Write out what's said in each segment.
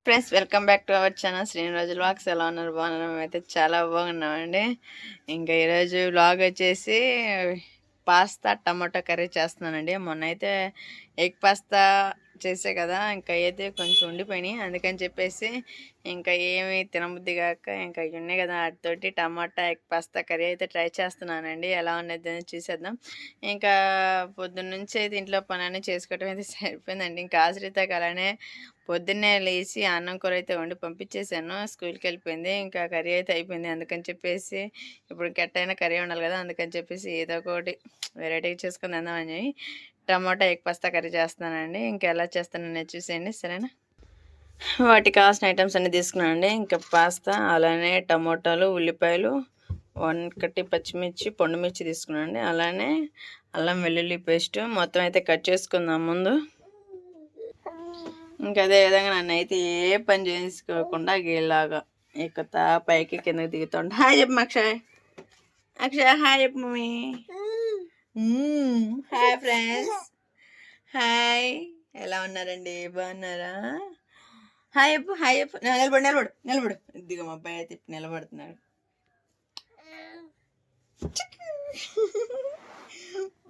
Friends, welcome back to our channel Srini Raju vlogs. ఎలా ఉన్నారు? బాగున్నారు? మేమైతే చాలా బాగున్నామండి. ఇంకా ఈరోజు వ్లాగ్ వచ్చేసి పాస్తా టమాటో కర్రీ చేస్తున్నానండి. మొన్న అయితే ఎగ్ పాస్తా చేసే కదా, ఇంకా అయితే కొంచెం ఉండిపోయినాయి. అందుకని చెప్పేసి ఇంకా ఏమి తినబుద్ధి కాక ఇంకా ఉన్నాయి కదా, వాటితోటి టమాటా ఎగ్ పాస్తా కర్రీ అయితే ట్రై చేస్తున్నానండి. ఎలా ఉన్నది అని చూసేద్దాం. ఇంకా పొద్దున్న నుంచి అయితే ఇంట్లో పని అన్నీ చేసుకోవటం అయితే సరిపోయిందండి. ఇంకా ఆశ్రితకి అలానే పొద్దున్నే లేచి అన్నం కూర అయితే వండి పంపించేసాను. స్కూల్కి వెళ్ళిపోయింది. ఇంకా కర్రీ అయితే అయిపోయింది. అందుకని చెప్పేసి ఇప్పుడు గట్టైనా కర్రీ ఉండాలి కదా, అందుకని చెప్పేసి ఏదో ఒకటి వెరైటీగా చేసుకుని తిందామని టమాటా ఎగ్ పాస్తా కర్రీ చేస్తున్నానండి. ఇంకా ఎలా చేస్తానని చూసేయండి, సరేనా? వాటికి కావాల్సిన ఐటమ్స్ అన్నీ తీసుకున్నానండి. ఇంకా పాస్తా, అలానే టమోటాలు, ఉల్లిపాయలు, 1 పచ్చిమిర్చి, పొండుమిర్చి తీసుకున్నానండి. అలానే అల్లం వెల్లుల్లి పేస్ట్ మొత్తం అయితే కట్ చేసుకుందాం ముందు. ఇంకా అదే విధంగా నన్ను అయితే ఏ పని చేసుకోకుండా గీలాగా ఎక్కుతా పైకి కిందకి దిగుతుంటా. హాయ్ చెప్పు అక్షయ్. అక్షయ్ హాయ్ చెప్పు మమ్మీ. Hi friends, hi. ఎలా ఉన్నారండి? బాగున్నారా? హాయ్ చెప్పు, హాయ్ చెప్పు. నిలబడు నిలబడు నిలబడు. ఇదిగో మా అబ్బాయి అయితే నిలబడుతున్నాడు.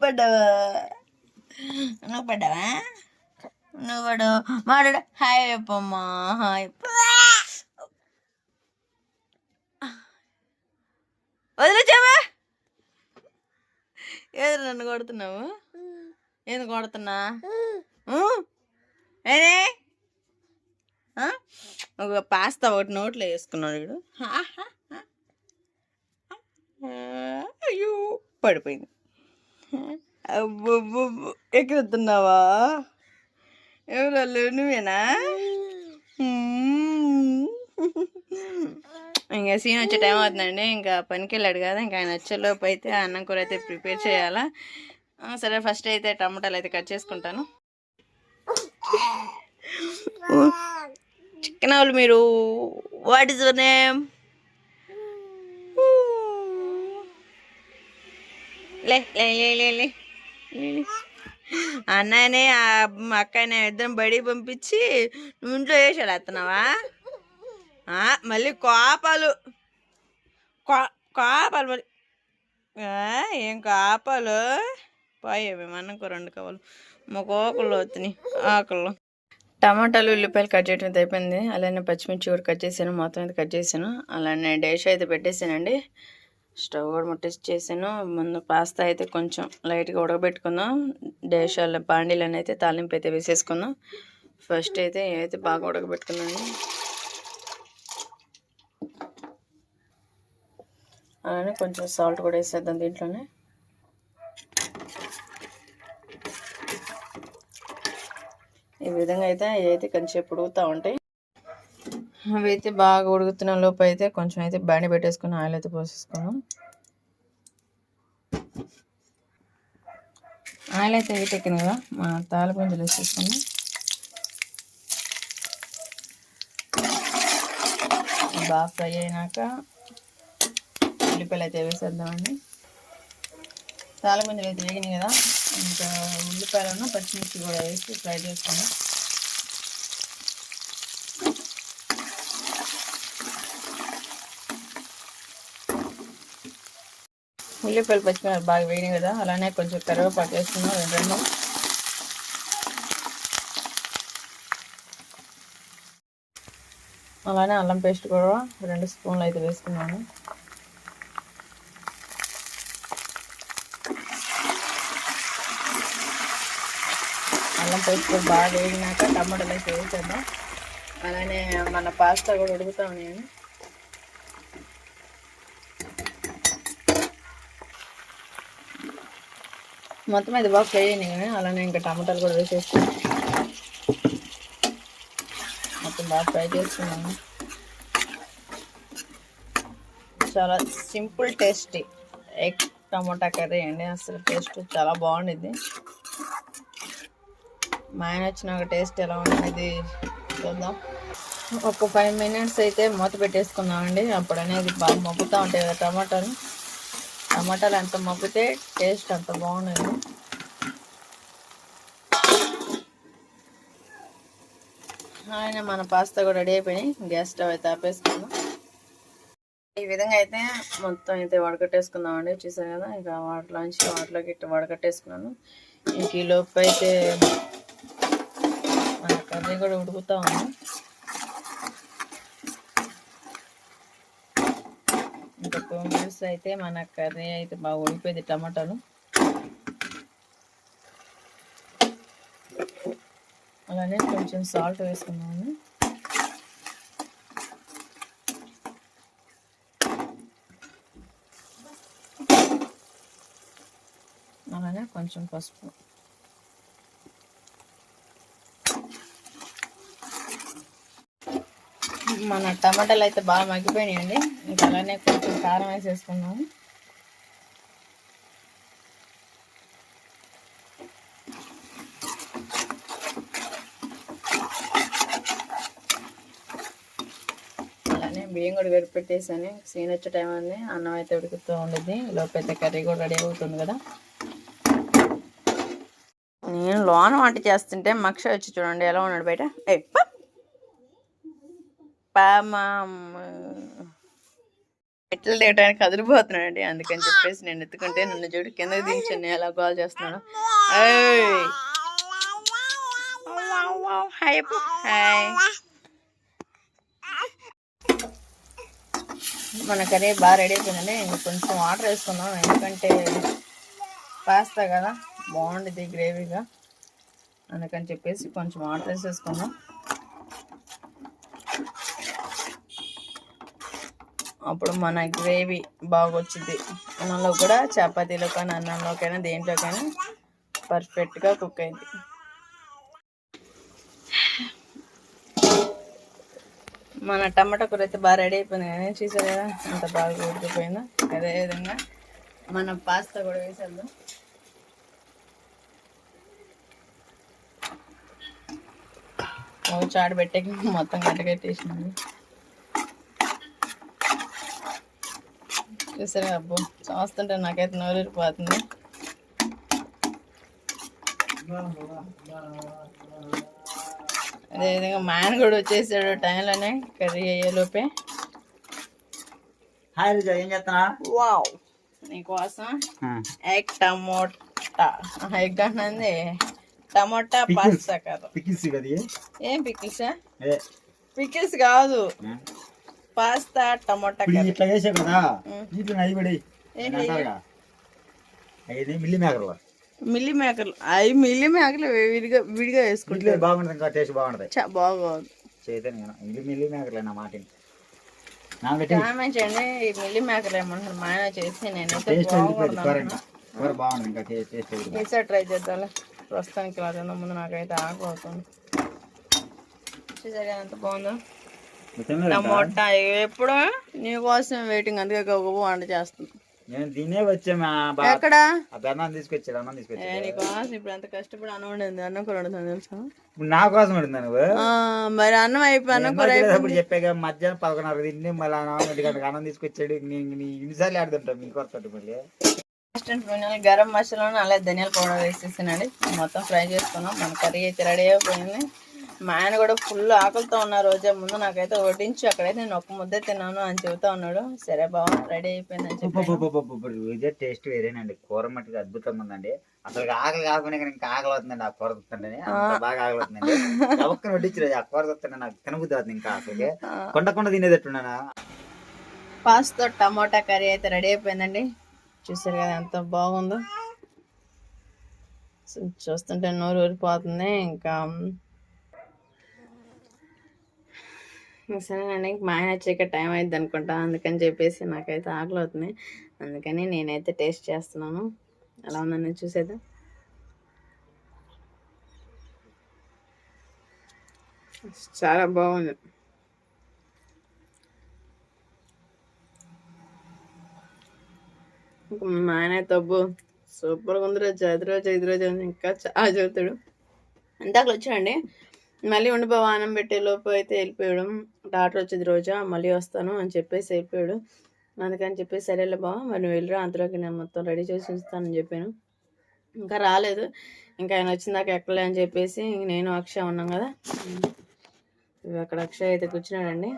పడ్డావా? నువ్వు పడ్డావా? నువ్వు మాట్లాడు. హాయ్ చెప్పమ్మా. హాయ్ వదిలేచావా? ఏది నన్ను కొడుతున్నావు? ఏది కొడుతున్నా? ఏనే ఒక పాస్తా ఒకటి నోట్లో వేసుకున్నాడు వీడు. అయ్యో పడిపోయింది. అబ్బో ఎక్కడుతున్నావా? ఎవరు నువ్వేనా? ఇంకా సీన్ వచ్చే టైం అవుతుందండి. ఇంకా పనికి వెళ్ళాడు కదా, ఇంకా ఆయన వచ్చేలోపు అయితే అన్నం కూర అయితే ప్రిపేర్ చేయాలా. సరే, ఫస్ట్ అయితే టమాటాలు అయితే కట్ చేసుకుంటాను. చికెన్ వాళ్ళు మీరు వాట్ ఇస్ యువర్ నేమ్? లే లే లే లే అన్ననే అక్కనే ఇద్దరం బడికి పంపించి నువ్వు ఇంట్లో వేసాడు వస్తున్నావా? మళ్ళీ కోపాలు కోపాలు మరి ఏం కోపాలు పోయేవి. అన్నకు 2 కావాలి మాకు ఆకులు వచ్చినాయి. ఆకులు టమాటాలు ఉల్లిపాయలు కట్ చేయడం అయిపోయింది. అలానే పచ్చిమిర్చి కూడా కట్ చేశాను. మొత్తం అయితే కట్ చేశాను. అలానే డేష్ అయితే పెట్టేశానండి. స్టవ్ కూడా ముట్టించేసాను. ముందు పాస్తా అయితే కొంచెం లైట్గా ఉడకబెట్టుకుందాం. డేషాల బాండీలను అయితే తాలింపు అయితే వేసేసుకుందాం. ఫస్ట్ అయితే ఏవైతే బాగా ఉడకబెట్టుకున్నాను. అలానే కొంచెం సాల్ట్ కూడా వేసేద్దాం దీంట్లోనే. ఈ విధంగా అయితే ఏవైతే కొంచెం ఉడుకుతూ ఉంటాయి. అవి అయితే బాగా ఉడుకుతున్న లోపు అయితే కొంచెం అయితే బండి పెట్టేసుకుని ఆయిల్ అయితే పోసేసుకున్నాం. ఆయిల్ అయితే ఎక్కింది కదా, మా తాలింపులు వేసేసుకున్నాం. బాగా ఫ్రై అయినాక ఉల్లిపాయలు అయితే వేసేద్దామండి. తాలింపులు అయితే వేగినాయి కదా, ఇంకా ఉల్లిపాయలను పచ్చిమిర్చి కూడా వేసి ఫ్రై చేసుకున్నాం. ఉల్లిపాయలు పచ్చిమిరపకాయలు బాగా వేగినాయి కదా, అలానే కొంచెం కరివేపాకు వేసుకున్నాం. 2 అలానే అల్లం పేస్ట్ కూడా 2 స్పూన్లు అయితే వేసుకున్నాను. అల్లం పేస్ట్ కూడా బాగా వేగినాక టమాటాలు అయితే వేసేద్దాం. అలానే మన పాస్తా కూడా ఉడుకుతా ఉన్నాయండి. మొత్తం అది బాగా ఫ్రై అయినాయి కానీ అలానే ఇంకా టమాటాలు కూడా వేసేస్తాను. మొత్తం బాగా ఫ్రై చేసుకున్నాను. చాలా సింపుల్ టేస్టీ ఎగ్ టమాటా కర్రీ అండి. అసలు టేస్ట్ చాలా బాగుండిద్ది. మా ఆయన వచ్చిన ఒక టేస్ట్ ఎలా ఉండేది చూద్దాం. ఒక 5 మినిట్స్ అయితే మూత పెట్టేసుకుందామండి. అప్పుడు అనేది బాగా మగ్గుతూ ఉంటాయి కదా టమాటాలు ఎంత మగ్గితే టేస్ట్ అంత బాగుండదు. ఆయన మన పాస్తా కూడా రెడీ అయిపోయినాయి. గ్యాస్ స్టవ్ అయితే ఆపేసుకున్నాం. ఈ విధంగా అయితే మొత్తం అయితే వడకట్టేసుకుందామండి. చూసారు కదా, ఇక వాటిలోకి ఇట్లా వడకట్టేసుకున్నాను. ఇంక ఈ లోపు అయితే మన కర్రీ కూడా ఉడుకుతూ ఉంది. ఇంకా 2 minutes అయితే మన కర్రీ అయితే బాగా ఉడిపోయింది. టమాటాలు అలానే కొంచెం సాల్ట్ వేసుకున్నాము. అలానే కొంచెం పసుపు. మన టమాటాలు అయితే బాగా మగ్గిపోయినాయండి. ఇంకా అలానే కొంచెం కారం వేసేసుకున్నాము. అలానే బియ్యం కూడా పెట్టేసాను. సీన్ వచ్చే టైం అని అన్నం అయితే ఉడుకుతూ ఉండేది. లోపైతే కర్రీ కూడా రెడీ అవుతుంది కదా. నేను లోన వంట చేస్తుంటే మక్ష వచ్చి చూడండి ఎలా ఉన్నాడు బయట. మెట్లు దిగడానికి కదిలిపోతున్నాడండి. అందుకని చెప్పేసి నేను ఎత్తుకుంటే నన్ను చూడు కిందకి దించాను ఎలా కాల్ చేస్తున్నాడు. Hi hi. మన కర్రీ బాగా రెడీ అయిపోయిందండి. కొంచెం వాటర్ వేసుకుందాం, ఎందుకంటే పాస్తా కదా బాగుంటుంది గ్రేవీగా. అందుకని చెప్పేసి కొంచెం వాటర్ వేసేసుకుందాం. అప్పుడు మన గ్రేవీ బాగా వచ్చింది. అన్నంలో కూడా, చపాతీలో కానీ అన్నంలోకైనా దేంట్లోకైనా పర్ఫెక్ట్గా కుక్ అయింది. మన టమాటా కూర అయితే బాగా రెడీ అయిపోయింది కానీ చూసారు కదా అంత బాగా ఉడికిపోయిందో. అదేవిధంగా మన పాస్తా కూడా వేసేద్దాం. చాడు పెట్టేకి మొత్తం గట్టగట్టేసినాము. చూసారా అబ్బో, చూస్తుంటే నాకైతే నోరూరిపోతుంది. అదేవిధంగా మా ఆయన కూడా వచ్చేసాడు టైంలోనే కర్రీ అయ్యేలోపే. ఏం చేస్తున్నా? వావ్, నీకోసం ఎగ్ టమోటా, ఎగ్ అన్నది టమోటా పాస్తా కదా. పికిల్స్ కదా? ఏం పికిల్సా? పికిల్స్ కాదు, పాస్తా టమోటా. ఇట్లా చేసావు కదా, ఇట్లా అయిపడి మిల్లి మేకర్లు. మిల్లి మేకర్లు అవి మిల్లి మేకర్లు విడిగా విడిగా వేసుకుంటే బాగుంటుంది. ఇంకా టేస్ట్ బాగుంటుంది. బాగోదు చేతాను మిల్లి మేకర్లే నా మాట. కామెంట్ ఈ మిల్లి మేకర్లు ఏమంటారు మా ఆయన చేసి నేనైతే బాగుంది. ఇంకా టేస్ట్ ఈసారి ట్రై చేద్దాం. ప్రస్తుతానికి తిన్న ముందు నాకైతే ఆకలి అవుతుంది. చూసారా ఎంత బాగుందో టమోటా. ఎప్పుడు నీకోసం వెయిటింగ్, అందుకే గొప్ప వంట చేస్తుంది. నేను తినే వచ్చా. ఎక్కడ అన్నం తీసుకొచ్చాడు. నీకోసం ఇప్పుడు ఎంత కష్టపడి అన్నం వండింది. అన్నం కూర వండుతుంది తెలుసా? నా కోసం వండిందా నువ్వు? మరి అన్నం అయిపోయి అన్నం కూర అయిపోయి చెప్పాక మధ్యాహ్నం 11:30 తిండి, మళ్ళీ 4 గంటలకు అన్నం తీసుకొచ్చాడు. ఇన్నిసార్లు ఆడుతుంటా మీకు వస్తాడు. మళ్ళీ గరం మసాలా అలా ధనియాల పౌడర్ వేసేసానండి. మొత్తం ఫ్రై చేసుకున్నాం. మన కర్రీ అయితే రెడీ అయిపోయింది. మా ఆయన కూడా ఫుల్ ఆకలితో ఉన్నారు. రోజే ముందు నాకైతే వడ్డించి అక్కడైతే నేను ఒక్క ముద్దే తిన్నాను అని చెబుతా ఉన్నాడు. సరే బాగా రెడీ అయిపోయింది అని చెప్పి. టేస్ట్ వేరేనండి. కూర మట్టుకు అద్భుతంగా ఉందండి. అసలు ఆకలి కాకుండా ఇంకా ఆకలి అవుతుందండి. ఆ కూర చూస్తుంటే బాగా ఆకలి అవుతుందండి. ఒక్క వడ్డించలేదు. ఆ కూర చూస్తుంటే నాకు తినబుద్ధి అవుతుంది. ఇంకా అసలు కొండ తినేటట్టున్నానా. పాస్తా టమోటా కర్రీ అయితే రెడీ అయిపోయిందండి. చూసారు కదా ఎంత బాగుందో. చూస్తుంటే నోరు ఊరిపోతుంది. ఇంకా సరేనండి, మా ఆయన వచ్చాక టైం అయింది అనుకుంటా. అందుకని చెప్పేసి నాకైతే ఆకలి అవుతుంది. అందుకని నేనైతే టేస్ట్ చేస్తున్నాను. ఎలా ఉందని చూసేద్దాం. చాలా బాగుంది. మా ఆయన తబ్బు సూపర్గా ఉంది. ఐదు రోజు ఇంకా చాలా చదువుతాడు. ఇందాక వచ్చాడండి. మళ్ళీ ఉండిపోవా అన్నం పెట్టే లోపు అయితే వెళ్ళిపోయాడు. డాక్టర్ వచ్చేది రోజా మళ్ళీ వస్తాను అని చెప్పేసి వెళ్ళిపోయాడు. అందుకని చెప్పేసి సరేలే బావ మరి నువ్వు వెళ్ళరా, అంతలోకి నేను మొత్తం రెడీ చేసి ఉంచుతానని చెప్పాను. ఇంకా రాలేదు. ఇంకా ఆయన వచ్చిందాక ఎక్కలే అని చెప్పేసి నేను అక్షయ ఉన్నాం కదా. అక్కడ అక్షయ్ అయితే కూర్చున్నాడండి.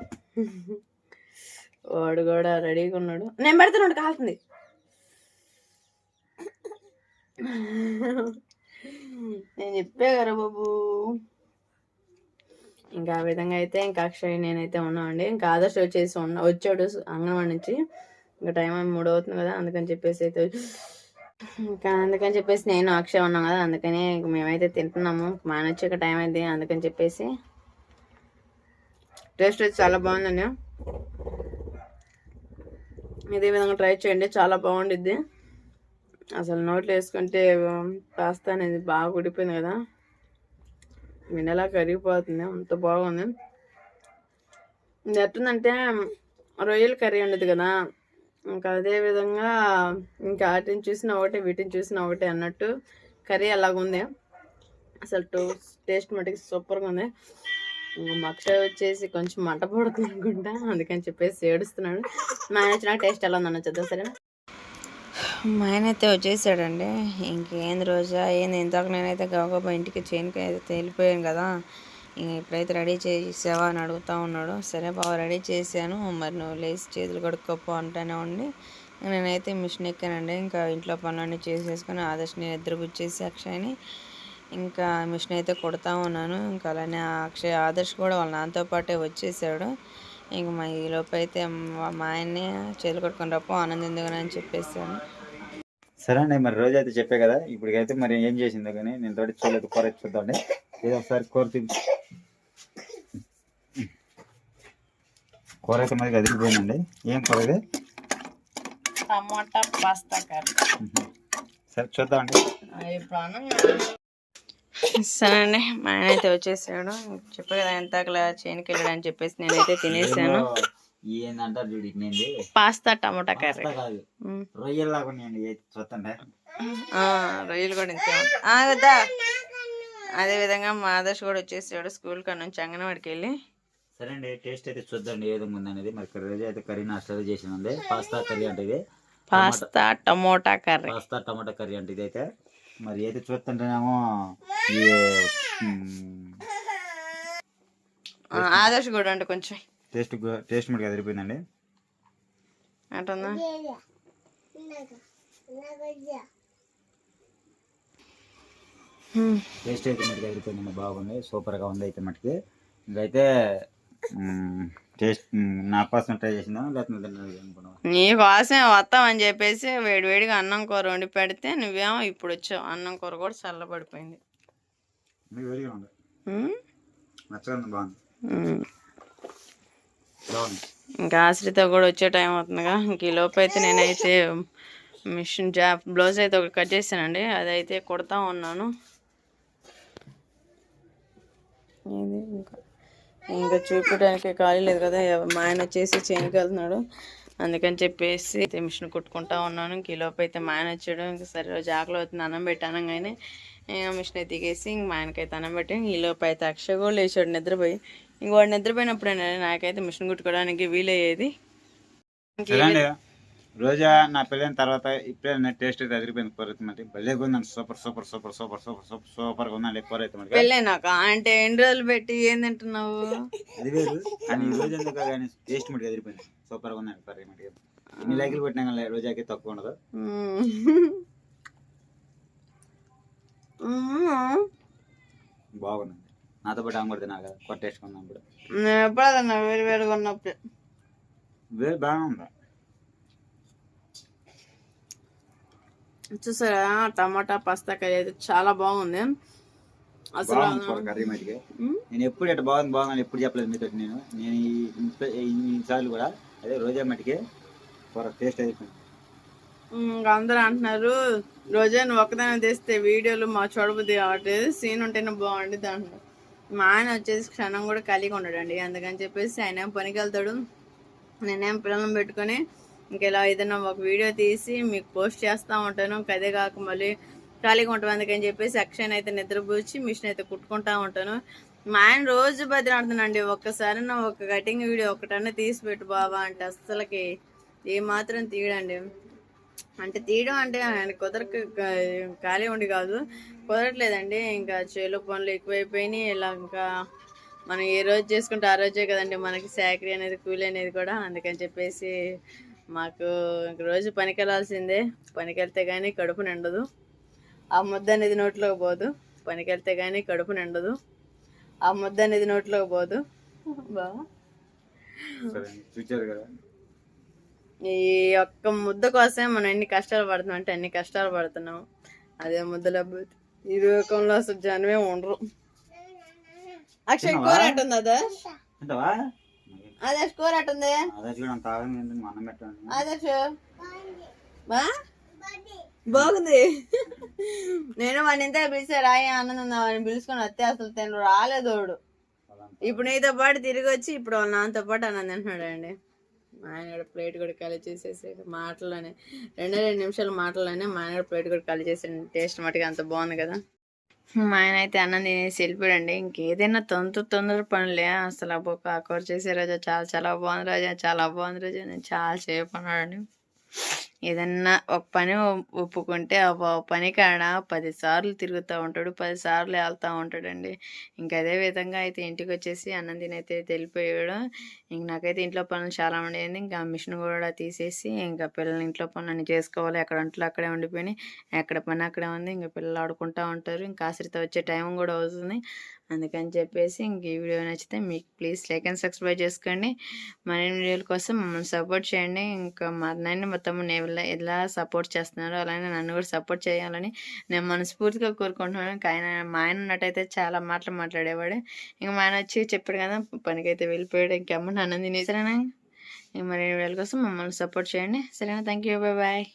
వాడు కూడా రెడీగా ఉన్నాడు. నేను పెడుతున్నాడు కాలుతుంది. నేను చెప్పే కదా బాబు. ఇంకా ఆ విధంగా అయితే ఇంకా అక్షయ్ నేనైతే ఉన్నామండి. ఇంకా ఆదర్శ్ వచ్చాడు అంగన్వాడి నుంచి. ఇంకా టైం 3 అవుతుంది కదా, అందుకని చెప్పేసి అయితే నేను అక్షయ్ ఉన్నాం కదా, అందుకని మేమైతే తింటున్నాము. మా వచ్చాక టైం అయింది, అందుకని చెప్పేసి. టేస్ట్ అయితే చాలా బాగుందండి. ఇదే విధంగా ట్రై చేయండి, చాలా బాగుండిద్ది. అసలు నోట్లో వేసుకుంటే పాస్తా అనేది బాగా ఉడిపోయింది కదా, వినలా కరిగిపోతుంది, అంత బాగుంది. ఇది ఎట్టుందంటే రొయ్యల కర్రీ ఉండదు కదా, ఇంకా అదే విధంగా ఇంకా వాటిని చూసిన ఒకటి వీటిని చూసిన ఒకటి అన్నట్టు కర్రీ అలాగుంది. అసలు టేస్ట్ మటుకు సూపర్గా ఉంది. మా అక్షయ్ వచ్చేసి కొంచెం మంట పడుతుంది అనుకుంటా, అందుకని చెప్పేసి ఏడుస్తున్నాడు. మా ఆయన వచ్చినాక టేస్ట్ ఎలా ఉందన్న చూద్దాం, సరేనా? మా ఆయన అయితే వచ్చేసాడండి. ఇంకేంది రోజా ఏంది, ఇంతకు నేనైతే గబగబా ఇంటికి చేనుకి అయితే వెళ్ళిపోయాను కదా, ఇంక ఇప్పుడైతే రెడీ చేసావా అని అడుగుతూ ఉన్నాడు. సరే బాగా రెడీ చేశాను, మరి నువ్వు లేచి చేతులు కడుక్కోపో అంటూనే ఉండి నేనైతే మిషన్ ఎక్కానండి. ఇంకా ఇంట్లో పనులన్నీ చేసేసుకొని ఆదర్శని నిద్రపుచ్చేసి అక్షయ్ని ఇంకా మిషన్ అయితే కొడతా ఉన్నాను. ఇంకా అలానే ఆదర్శ్ కూడా వాళ్ళ నాన్నతో పాటే వచ్చేసాడు. ఇంక మా ఈలోపు అయితే మా ఆయన్ని చేతులు కట్టుకొని రప్పో ఆనందం ఎందుకని అని చెప్పేసాను. సరే అండి, మరి రోజు అయితే చెప్పే కదా, ఇప్పటికైతే మరి ఏం చేసిందో కానీ నేను తోటి చూడలేదు. కూర చూద్దాండి, ఏదో ఒకసారి కూర కూర అయితే మరి కదిలిపోయిందండి. ఏం కూర ఇది? టమాటా పాస్తా కర్రీ. సరే చూద్దామండి. సరే అండి, మా ఆయన అయితే వచ్చేసాడు. చెప్పే కదా ఎంతకలా చేనుకి వెళ్ళాడని చెప్పేసి నేనైతే తినేసాను. ఏందంటారు చూడు, ఇట్నేంది పాస్తా టమాటా కర్రీ కాదు, రొయ్యల్లాగా ఉన్నాయండి చూస్తుంటే. రొయ్యలు కూడా ఇంతే కదా. అదే విధంగా మా ఆదర్శ్ కూడా వచ్చేసాడు స్కూల్ కాడ నుంచి అంగన్వాడికి వెళ్ళి. సరే అండి, టేస్ట్ అయితే చూద్దండి ఏదో ముందనేది. మరి రోజు అయితే కర్రీ నాస్టా చేసింది. పాస్తా కర్రీ అంటే ఇది పాస్తా టమోటా కర్రీ. పాస్తా టమాటా కర్రీ అంటే ఇది అయితే మరి అయితే చూస్తుంటేనేమో ఆదర్శ్ కూడా అంటే కొంచెం టేస్ట్ మటుకు ఎదిరిపోయిందండి. అంటుందా టేస్ట్ అయితే మటుకు ఎదిరిపోయిందండి, బాగుంది, సూపర్గా ఉంది. అయితే మటుకి ఇంకైతే టేస్ట్ నా కోసం ట్రై చేసిందా లేకపోతే అనుకున్నావా? నీ కోసం వస్తామని చెప్పేసి వేడివేడిగా అన్నం కూర వండి పెడితే నువ్వేమో ఇప్పుడు వచ్చావు. అన్నం కూర కూడా చల్లబడిపోయింది. వేడిగా ఉంది, నచ్చగా బాగుంది. ఇంకా ఆశ్రిత కూడా వచ్చే టైం అవుతుందిగా. ఇంక ఈ లోపు అయితే నేనైతే మిషన్ బ్లౌజ్ అయితే ఒక కట్ చేశానండి, అదైతే కుడతా ఉన్నాను. ఇది ఇంకా చూపించడానికి ఖాళీ లేదు కదా, మా ఆయన వచ్చేసి చేనుకి వెళ్తున్నాడు, అందుకని చెప్పేసి మిషన్ కుట్టుకుంటా ఉన్నాను. ఇంక ఈ లోపు అయితే మా ఆయన వచ్చాడు. ఇంకా సరే రోజు ఆకలి అవుతుంది, అన్నం పెట్టాను కానీ మిషన్ అయితే దిగేసి ఇంక మా ఆయనకైతే అన్నం పెట్టి ఈ లోపు అయితే అక్షయ్ కూడా లేచాడు నిద్రపోయి. ఇంక వాడు నిద్రపోయినప్పుడే నాకైతే మిషన్ కుట్టుకోవడానికి వీలయ్యేది. రోజా నా పెళ్ళైన తర్వాత ఇప్పుడే టేస్ట్ అయితే ఎదిరిపోయింది. కూర అయితే మరి భలే ఉందండి, super super super super super super super గా ఉందండి కూర అయితే మరి. పెళ్ళైనాక అంటే ఎన్ని రోజులు పెట్టి ఏం తింటున్నావు? అది వేరు, కానీ ఈ రోజు ఎందుకు కానీ టేస్ట్ మటుకు ఎదిరిపోయింది, సూపర్ గా ఉందండి కర్రీ మటుకు. ఎన్ని లైకులు పెట్టినా కానీ రోజాకి తక్కువ ఉండదు. బాగుంది, నాతో పాటు ఆమె కూడా తిన్నా కదా, కొత్త టేస్ట్ ఉందా ఇప్పుడు. ఎప్పుడన్నా వేరు వేరుగా ఉన్నప్పుడు వేరు బాగానే ఉందా. చూసారా టమాటా పాస్తా కర్రీ అయితే చాలా బాగుంది అసలు. కర్రీ మటుకి నేను ఎప్పుడు ఎట్లా బాగుంది ఎప్పుడు చెప్పలేదు మీతో. నేను ఇన్నిసార్లు కూడా అదే రోజా మటుకి టేస్ట్ అయిపోయింది. ఇంకా అందరూ అంటున్నారు రోజా నువ్వు ఒక్కదాన్ని తెస్తే వీడియోలు మా చూడబుద్ది కావట్లేదు, సీన్ ఉంటేనే బాగుంటుంది అంటున్నారు. మా ఆయన వచ్చేసి క్షణం కూడా ఖాళీగా ఉండడండి, అందుకని చెప్పేసి ఆయన ఏం పనికి వెళ్తాడు, నేనేం పిల్లలను పెట్టుకొని ఇంకెలా ఏదైనా ఒక వీడియో తీసి మీకు పోస్ట్ చేస్తూ ఉంటాను. అదే కాక మళ్ళీ ఖాళీగా ఉంటాం, అందుకని చెప్పేసి అక్షయ్ అయితే నిద్రపోచి మిషన్ అయితే కుట్టుకుంటా ఉంటాను. మా ఆయన రోజు బదిలాడుతున్నాండి, ఒక్కసారి నా ఒక కటింగ్ వీడియో ఒకటన్నా తీసి పెట్టు బాబా అంటే అస్సలకి ఏమాత్రం తీయడండి. అంటే తీయడం అంటే ఆయన ఖాళీ ఉండి కాదు, కుదరట్లేదండి. ఇంకా చేలో పనులు ఎక్కువైపోయినాయి, ఇలా ఇంకా మనం ఏ రోజు చేసుకుంటే ఆ రోజే కదండి మనకి శాలరీ అనేది కూలి అనేది కూడా. అందుకని చెప్పేసి మాకు ఇంక రోజు పనికి వెళ్ళాల్సిందే. పనికి వెళ్తే కానీ కడుపు నిండదు. ఆ ముద్ద అనేది నోట్లోకి పోదు. పనికి వెళ్తే కానీ కడుపు నిండదు. ఆ ముద్ద అనేది నోట్లోకి పోదు. బావా చూచారు కదా, ఈ ఒక్క ముద్ద కోసమే మనం ఎన్ని కష్టాలు పడుతున్నాం అంటే అన్ని కష్టాలు పడుతున్నాం. అదే ముద్దలో ఈ రూపంలో అసలు జనమే ఉండరు. అక్షయ్ కూర ఎట్టుంది అదే? అంటావా? అదే కూర ఎట్టుంది? అదే చూడండి, తాగని అన్నం పెట్టండి. అదే బాగుంది. నేను వాడిని ఇంత పిలిచా రాయి ఆనందం వాడిని పిలుచుకొని వస్తే అసలు తను రాలేదు వాడు. ఇప్పుడు నీతో పాటు తిరిగి వచ్చి ఇప్పుడు వాళ్ళ నాన్నతో పాటు అన్నం తింటున్నాడు అండి. మా ఆయన ప్లేట్ కూడా ఖాళీ చేసేసాడు మాటలోనే. 2 నిమిషాలు మాటలోనే మా ఆయన ప్లేట్ కూడా ఖాళీ చేసాడు. టేస్ట్ మటుగా అంత బాగుంది కదా. మా ఆయన అయితే అన్నం తినేసి వెళ్ళిపోయాడండి. ఇంకేదైనా తొందర పనులే అసలు. అబ్బొక్క కూర చేసే రోజా చాలా చాలా బాగుంది రోజా, చాలా బాగుంది రోజా నేను చాలా సేపు అన్నాడండి. ఏదన్నా ఒక పని ఒప్పుకుంటే ఆ పని కాడ 10 సార్లు తిరుగుతూ ఉంటాడు, 10 సార్లు వెళ్తూ ఉంటాడండి. ఇంకా అదే విధంగా అయితే ఇంటికి వచ్చేసి అన్నం తినైతే వెళ్ళిపోయాడు. ఇంక నాకైతే ఇంట్లో పనులు చాలా ఉండేది. ఇంకా మిషన్ కూడా తీసేసి ఇంకా పిల్లలు ఇంట్లో పనులన్నీ చేసుకోవాలి. ఎక్కడ అంట్లో అక్కడే ఉండిపోయినాయి, ఎక్కడ పని అక్కడే ఉంది. ఇంకా పిల్లలు ఆడుకుంటూ ఉంటారు. ఇంకా ఆశ్రిత వచ్చే టైం కూడా అవుతుంది. అందుకని చెప్పేసి ఇంక ఈ వీడియో నచ్చితే మీకు ప్లీజ్ లైక్ అండ్ సబ్స్క్రైబ్ చేసుకోండి. మరిన్ని వీడియోల కోసం మమ్మల్ని సపోర్ట్ చేయండి. ఇంకా మా అన్నయ్యని మా తమ్ముడిని ఎలా సపోర్ట్ చేస్తున్నారో అలానే నన్ను కూడా సపోర్ట్ చేయాలని నేను మనస్ఫూర్తిగా కోరుకుంటున్నాను. ఇంకా మా ఆయన ఉన్నట్టయితే చాలా మాటలు మాట్లాడేవాడు. ఇంకా మా ఆయన వచ్చి చెప్పాడు కదా పనికైతే వెళ్ళిపోయాడు. ఇంకమ్మ నన్ను తినేసారా. మరిన్ని వీడియోల కోసం మమ్మల్ని సపోర్ట్ చేయండి. సరేనా? Thank you, bye bye.